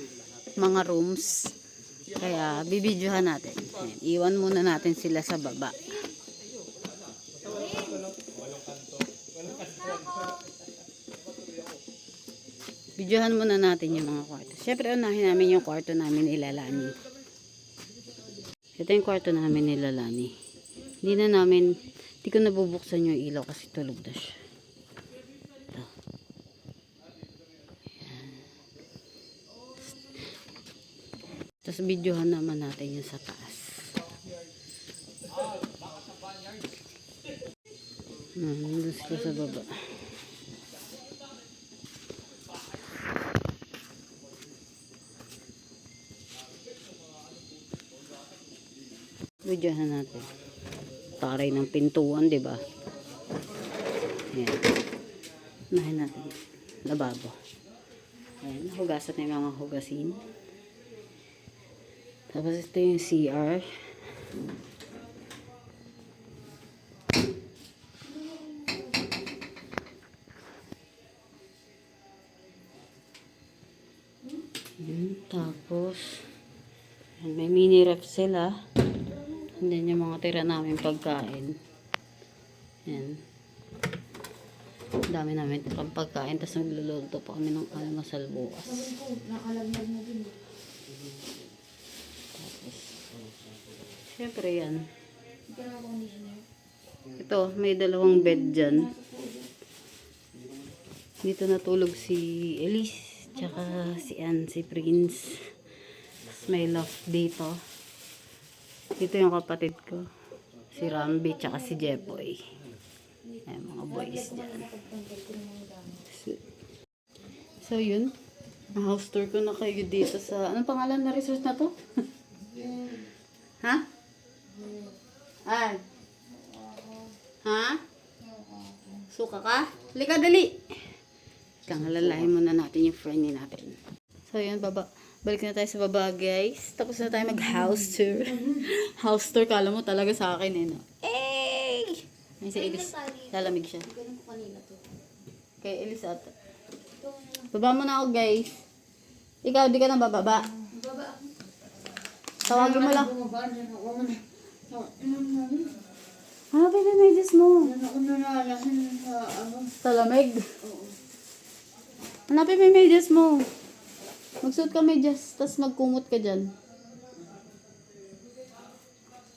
mga rooms. Kaya, bibidyohan natin. Ayan, iwan muna natin sila sa baba. Videohan muna natin yung mga kwarto. Siyempre, unahin namin yung kwarto namin nila Lani. Ito yung kwarto namin nila Lani. Hindi ko nabubuksan yung ilaw kasi tulog na siya. Ito. Ayan. Tapos videohan naman natin yung sa taas. Nandun sila sa baba. Videohan natin. Taray ng pintuan, 'di ba? Ayan. Unahin natin. Lababo. Ayan, hugasan na yung mga hugasin. Tapos ito yung CR. Ayan, tapos ayan, may mini ref sila. And then yung mga tira namin pagkain. Ayan. Dami namin tirang pagkain. Tapos nagluluto pa kami ng almasal bukas. Tapos, syempre yan. Ito, may dalawang bed dyan. Dito natulog si Elise. Tsaka si Ann, si Prince. Tapos may loft dito. Dito yung kapatid ko. Si Rambi, tsaka si Jepoy. Ayan, mga boys dyan. So, yun. House tour ko na kayo dito sa... Anong pangalan na resort na to? Ha? Ay. Ha? Suka ka? Halika, dali! Kangalalahin muna natin yung friend natin. So, yun, baba. Balik na tayo sa baba, guys. Tapos na tayo mag-house tour. House tour, kala mo talaga sa akin, eh, no? Hey! Ay, si Elise. Lalamig siya. Kay Elise ata. Baba mo na ako, guys. Ikaw, di ka na bababa. Tawagin mo lang. Hanapin mo yung medyas mo. Ako nalalasin sa ano. Sa lamig. Hanapin mo yung medyas mo. Magsuot ka medyas, tapos magkumot ka dyan.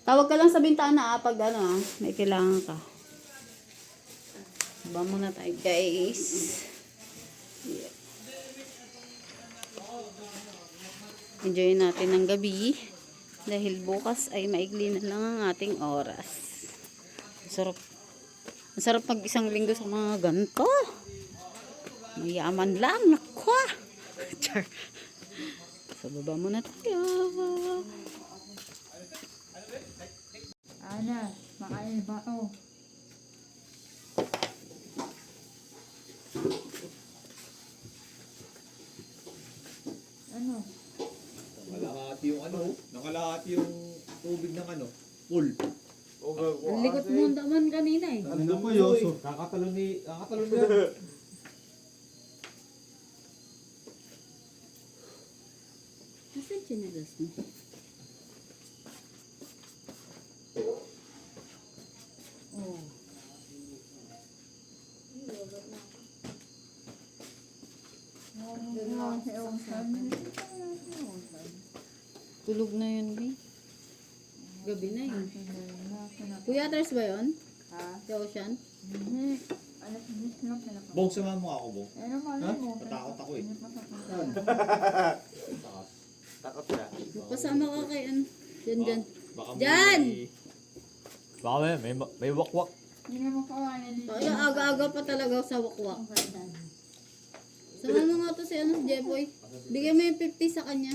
Tawag ka lang sa bintana pag may kailangan ka. Ba muna tayo guys. Yeah. Enjoy natin ang gabi. Dahil bukas ay maigli na lang ang ating oras. Masarap mag isang linggo sa mga ganito. Mayaman lang. Nakwa. Char. Sa baba muna tayo. Ana, makain ba ako? Ano? Nakalahati yung ano, nakalahati yung tubig ng ano, pool. Ang likot mo naman kanina eh. Ano mo Yoso? Kakatalon ni yan. Nasaan chinelas mo? Oh. Tulog na yun, Bi. Gabi na yun. Kuya Atras ba yun? Ha? Si Ocean? Hindi. Alas 10 lang sila. Bong, samahan mo ako, Bong. Ano ka mo? Natakot ako eh. Takot na. Pasama ka kay ano? Dyan. Baka Jan! Baka may wakwak. Hindi naman kawalan dito. Kaya aga-aga pa talaga sa wakwak. Sama mo nga to si Jepoy. Bigyan mo yung 50 sa kanya.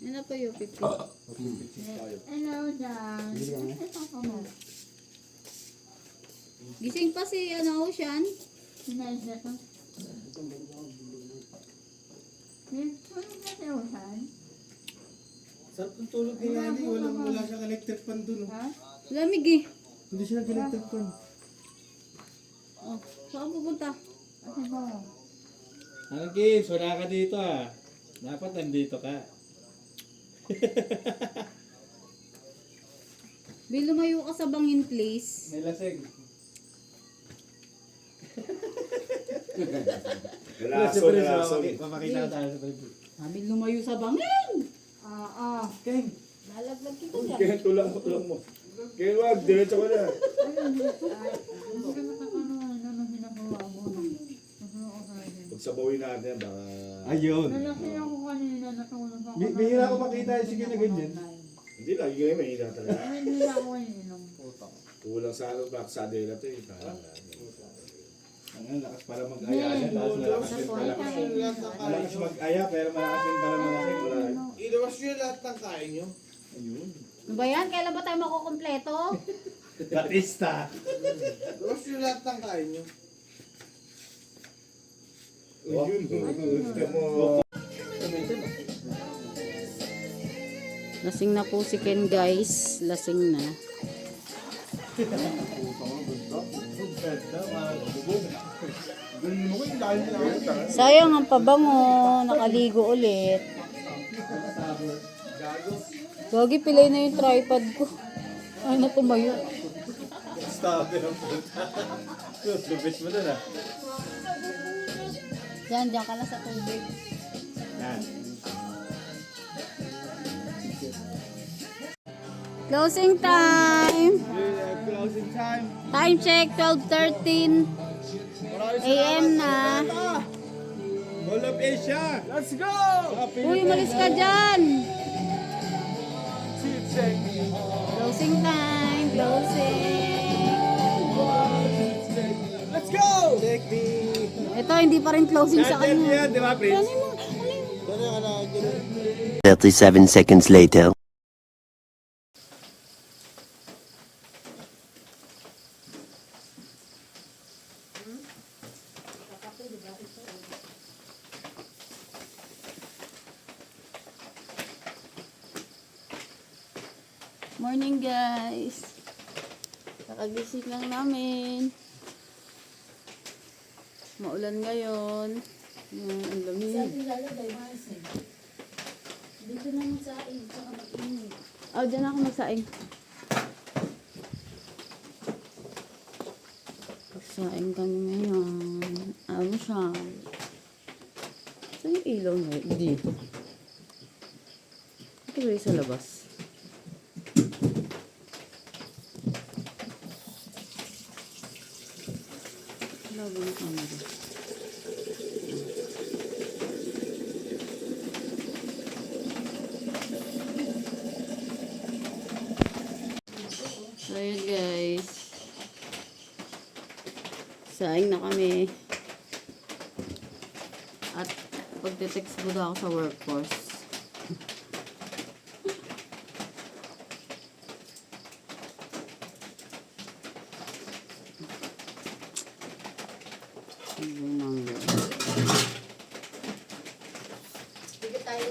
Yan na po yung 50. Hello, Dan. Ito ka mo. Gising pa si Ocean. Sinayos ko. Tulog na si Osan? Sarap ng tulog ni Nani. Wala siyang electric fan dun. Ha? Lamig eh. Hindi siya electric fan. Oh, saan pupunta? Kasi ba? Ano Gibbs, wala ka dito ah. Dapat nandito ka. Bill, lumayo ka sa bangin, please. May lasing. Laso. Papakita tayo sa pwede. Sabi lumayo sa bangin. Keng. Lalaglag kita dyan. Kaya tulang mo. Kaya wag, diretso ko na. Hindi ka nakakanoan na nang ginagawa mo. Pag sabawin natin, baka... Ayun. Nalaki ako kanina, natulog ako. Bihira ko makita yung sige na ganyan. Hindi, lagi kayo may hina talaga. Hindi ako ininom. Kulang sa ano, back sa dela to eh. Parang Ang lakas para mag-aya. Malakas mag-aya pero malakas din para malaki. Ilawas nyo lahat ng kain nyo. Ayun. Ano ba yan? Kailan ba tayo makukompleto? Batista. Ilawas nyo lahat ng kain nyo. Ayun. Gusto mo. Lasing na po si Ken, guys. Lasing na. Sayang ang pabango. Nakaligo ulit. Gagi, pilay na yung tripod ko. Ay, na tumayo. Sabi ng puta. Lupit mo dun ah. Diyan ka na sa tubig. Yan. Closing time. Closing time. Time check, 12:13 AM na. All of Asia. Let's go! Uy, umalis ka dyan. Closing time, closing. Let's go! Take me. Ito, hindi pa rin closing sa kanya. Yan, di ba, Prince? 37 seconds later. Morning, guys. Nakagising lang namin. Maulan ngayon. Ang lamig. Dito na magsaing. Oh, dyan ako magsaing. Saing kami ngayon. Ano siya? Saan yung ilaw na yun? Dito. Ito ba yung sa labas? Labo na camera. So yun guys. Saing na kami. At pagte-text muna ako sa workforce. Yung mangga. Sige tayo.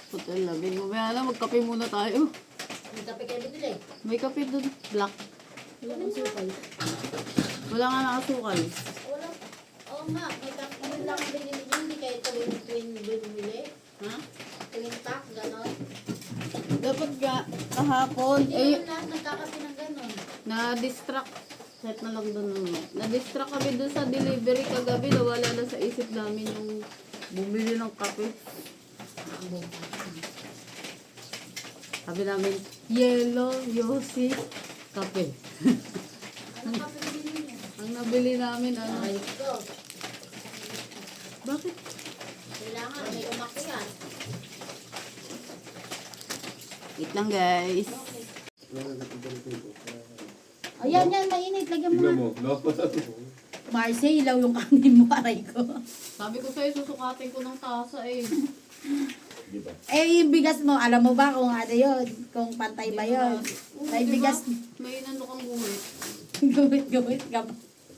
Putal labing. Mamaya na, magkape muna tayo. May kape kayo binili. May kape dun. Black. Wala kang sukal. Wala nga nakasukal. Wala. Oo nga, may kape. Yun lang ang binili niyo. Hindi kayo twin binili. Ha? Twin pack, gano'n. Dapat ga kahapon. Hindi Eh, naman lahat nagkakape ng gano'n. na-distract. Set na lang doon naman. Na-distract kami doon sa delivery kagabi. Nawala na sa isip namin yung bumili ng kape. Sabi namin, yellow, yosi, kape. Anong kape binili niyo? Ang nabili namin, ano? Ay, go. Bakit? Kailangan may umakyat. Wait lang guys. Ayan, yan, mainit. Lagyan mo. Tignan mo, no? Marcy, ilaw yung kanin mo, aray ko. Sabi ko sa'yo, susukatin ko ng tasa eh. Diba? Eh, yung bigas mo, alam mo ba kung ano yun? Kung pantay ba yun? May bigas, May inano kang guhit. gawit ka ba?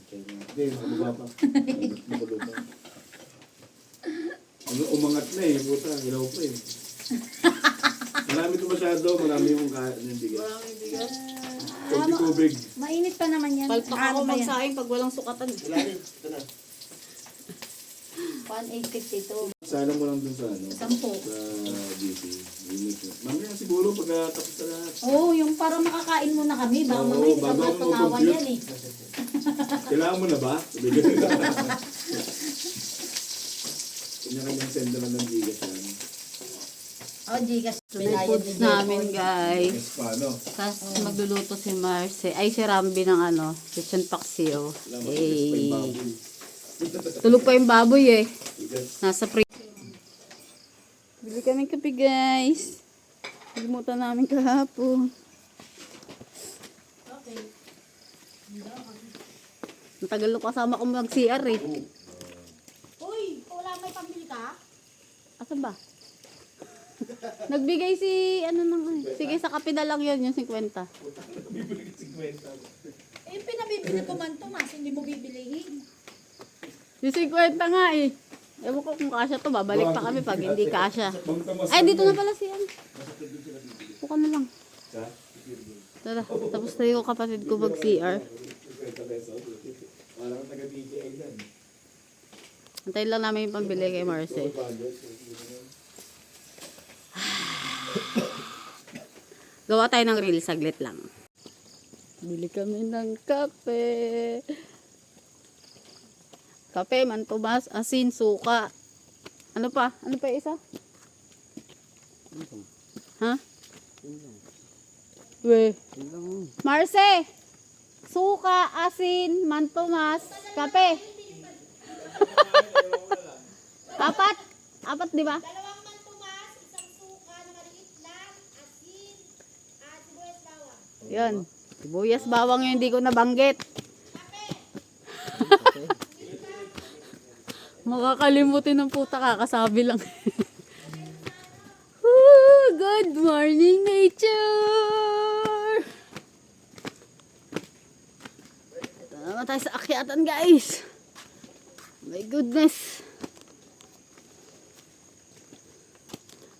Hindi, nababa pa. Nakulo pa. Ano, umangat na eh. Puta, ilaw pa eh. Marami ito masyado. Marami yung bigas. Maraming bigas. Tubig. Mainit pa naman yan. Palpak ako Ano ba yan? magsaing pag walang sukatan. 1852. Sana mo lang dun sa ano. 10. Sa GC. Mamaya siguro pag tapos na lahat. Oo, yung parang makakain muna kami. Baka Oo, mamaya bago sa ako tunawan mag-compute. yan eh. Kailangan mo na ba? Kanya-kanyang send naman ng gigas yan. Oh, Gigas. May foods namin guys. Yes, paano? Tapos magluluto si Marce. Ay, si Rambi ng ano, kitchen paksiw. Eh, tulog pa yung baboy eh. Nasa pre. Bili kami kape guys. Nalimutan namin kahapon. Matagal na kasama ko mag-CR eh. Uy, wala may pambili ka? Asan ba? Nagbigay si, ano nang, sige sa kape na lang yun, yung 50. Eh, yung pinabibili ko man to, mas hindi mo bibilihin. Yung 50 nga eh. Ewan ko kung kasya to, babalik pa kami pag hindi kasya. Ay, dito na pala si ano. Buka na lang. Tara, tapos na yung kapatid ko mag-CR. Parang taga-BGI yan. Antayin lang namin yung pambili kay Marce. Gawa tayo ng reel, saglit lang. Bili kami ng kape. Kape, mantubas, asin, suka. Ano pa? Ano pa yung isa? Ha? We. Marce! Suka, asin, mantumas, kape. Apat? Apat, di ba? Dalawang mantumas, isang suka na maliit lang, asin, at sibuyas bawang. Yan. Sibuyas bawang yung hindi ko nabanggit. Makakalimutin ng puta, kakasabi lang. Woo! Good morning, nature! Ito naman tayo sa akyatan, guys. My goodness.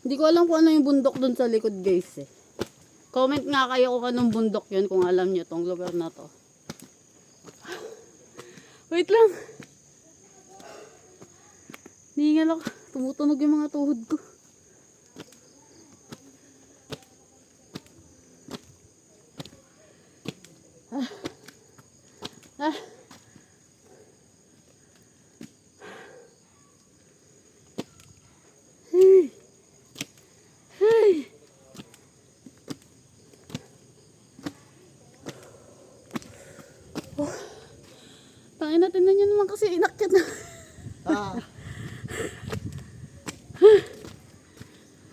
Hindi ko alam kung ano yung bundok dun sa likod, guys. Eh. Comment nga kayo kung anong bundok yun, kung alam nyo tong lugar na to. Wait lang. Hihingal ako. Tumutunog yung mga tuhod ko. Tangin natin na naman kasi inakyat na.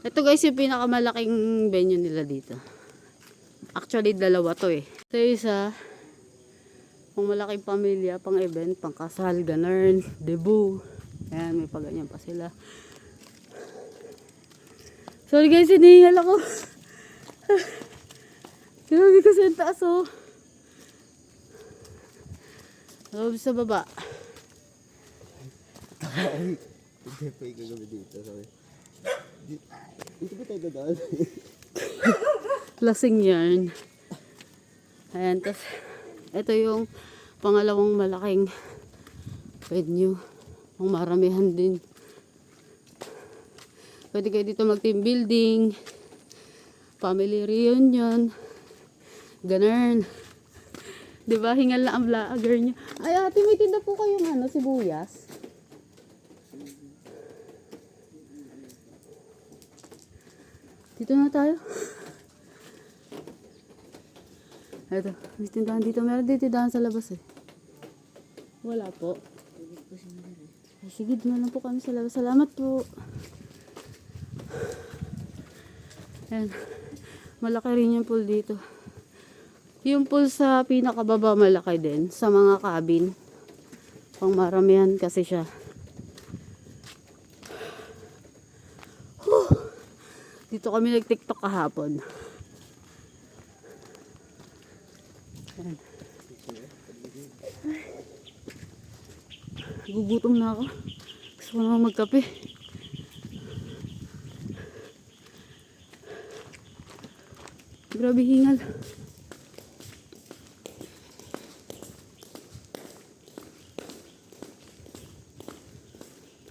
Ito guys yung pinakamalaking venue nila dito. Actually dalawa to eh. So isa, kung malaking pamilya, pang event, pang kasal, ganun, debut. Ayan, may paganyan pa sila. Sorry guys, hinihingal ako. Grabe kasi ang taas oh. Sabi sa baba. Hindi pa yung gagawin dito. Dito ba tayo dadaan? Lasing yarn. Ayan, tas ito yung pangalawang malaking venue. Ang maramihan din. Pwede kayo dito mag team building, family reunion, ganun. Diba, hingal na ang vlogger niya. Ay ate, may tinda po kayong ano, sibuyas. Dito na tayo. Ito, may tindahan dito. Meron din tindahan sa labas eh. Wala po. Ay, sige, doon na lang po kami sa labas. Salamat po. Ayan. Malaki rin yung pool dito. Yung pool sa pinakababa malaki din. Sa mga cabin. Pang maramihan kasi siya. Dito kami nag-TikTok kahapon. Ayan. Gugutom na ako. Gusto ko na magkape. Grabe hingal.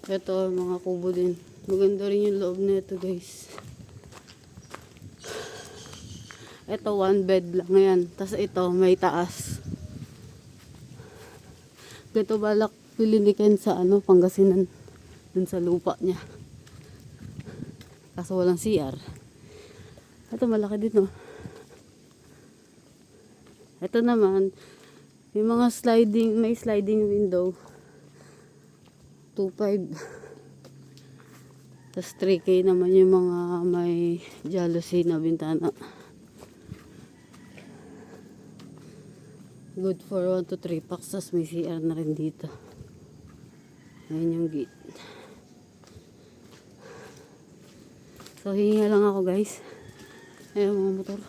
Ito, mga kubo din. Maganda rin yung loob na ito, guys. Ito, one bed lang yan. Tapos ito, may taas. Ito balak pilinikin sa ano, Pangasinan. Dun sa lupa niya. Kaso walang CR. Ito, malaki din, oh. Ito naman, may mga sliding, may sliding window. 2.5. Tapos 3K naman yung mga may jealousy na bintana. Good for 1 to 3 packs. Tapos may CR na rin dito. Ayan yung gate. So hinga lang ako guys. Ayan mga motor.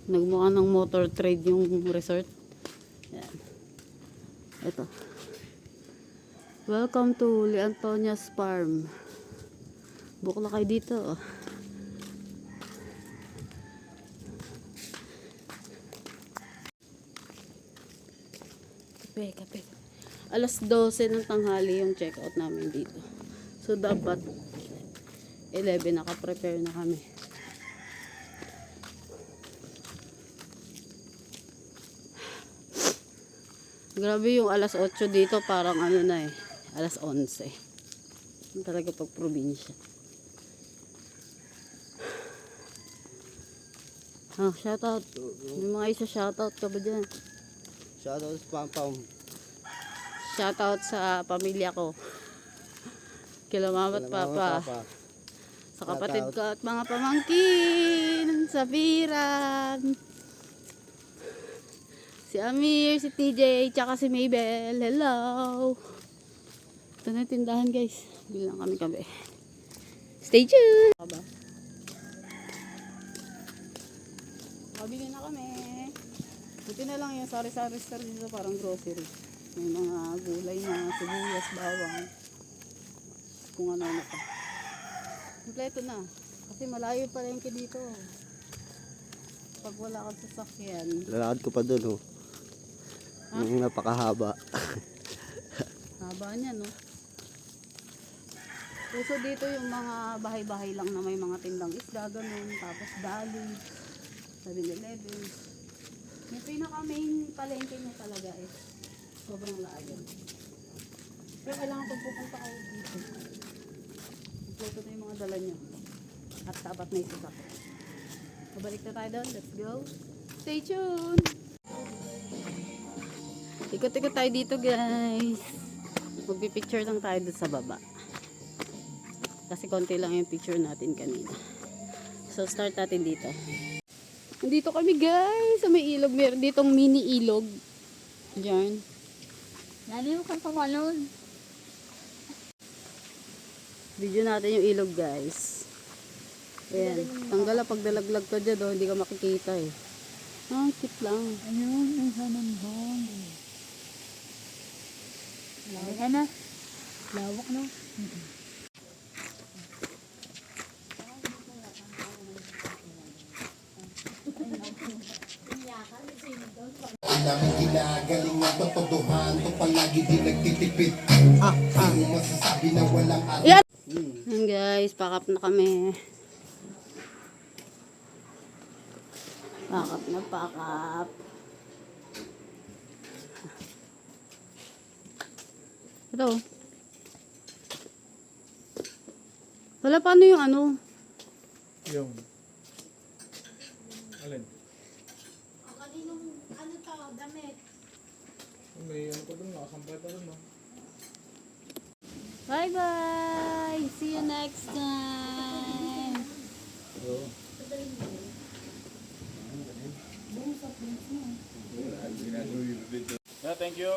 Nagmukha ng motor trade yung resort. Ayan. Ito. Welcome to Leantonia's Farm. Bukla kayo dito. Oh. Kape. Alas 12 ng tanghali yung check out namin dito. So dapat 11 naka-prepare na kami. Grabe yung alas 8 dito, parang ano na eh, alas 11. Yung talaga pag probinsya. Shoutout. May mga isa shoutout ka ba dyan? Shoutout sa Pampam. Shoutout sa pamilya ko. Kila mama at papa. Sa kapatid ko at mga pamangkin. Sa Piran. Si Amir, si TJ, tsaka si Maybell. Hello. Ito na yung tindahan guys. Bilang kami kabe. Stay tuned. Kabili na kami. Buti na lang yung sari-sari store dito, parang grocery. May mga gulay na sibuyas, bawang. Kung ano-ano pa. Kompleto na. Kasi malayo pa rin dito. Pag wala kang sasakyan. Lalakad ko pa doon, oh. Yung napakahaba. Haba niya, no? So dito yung mga bahay-bahay lang na may mga tindang isda, ganun. Tapos dali. 7-Eleven. Yung pinaka-main palengke niya talaga eh. Sobrang layo. Pero kailangan kung pupunta kayo dito. Ito na yung mga dala niyo. At dapat may sasakyan. Pabalik na tayo doon. Let's go. Stay tuned! Ikot-ikot tayo dito guys. Magpipicture lang tayo doon sa baba. Kasi konti lang yung picture natin kanina. So start natin dito. Nandito kami guys. Sa may ilog. Meron ditong mini ilog. Diyan. Lalo kang pamalon. Video natin yung ilog guys. Ayan. Tanggal pag dalaglag ka dyan. Hindi ka makikita eh. Ah, cute lang. Ayun, ang sanandong. Lawak na. Lawak na. Namin ginagaling ang totodohan to palagi di nagtitipid. Hindi mo masasabi na walang Ayan guys, pack up na kami. Pack up na pack up. Ito. Wala paano yung ano? Yung. Alin? Kaninong ano to, damit. May ano pa doon, nakasampay pa doon. Bye bye! See you next time! Oo. Yeah, thank you.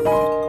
Thank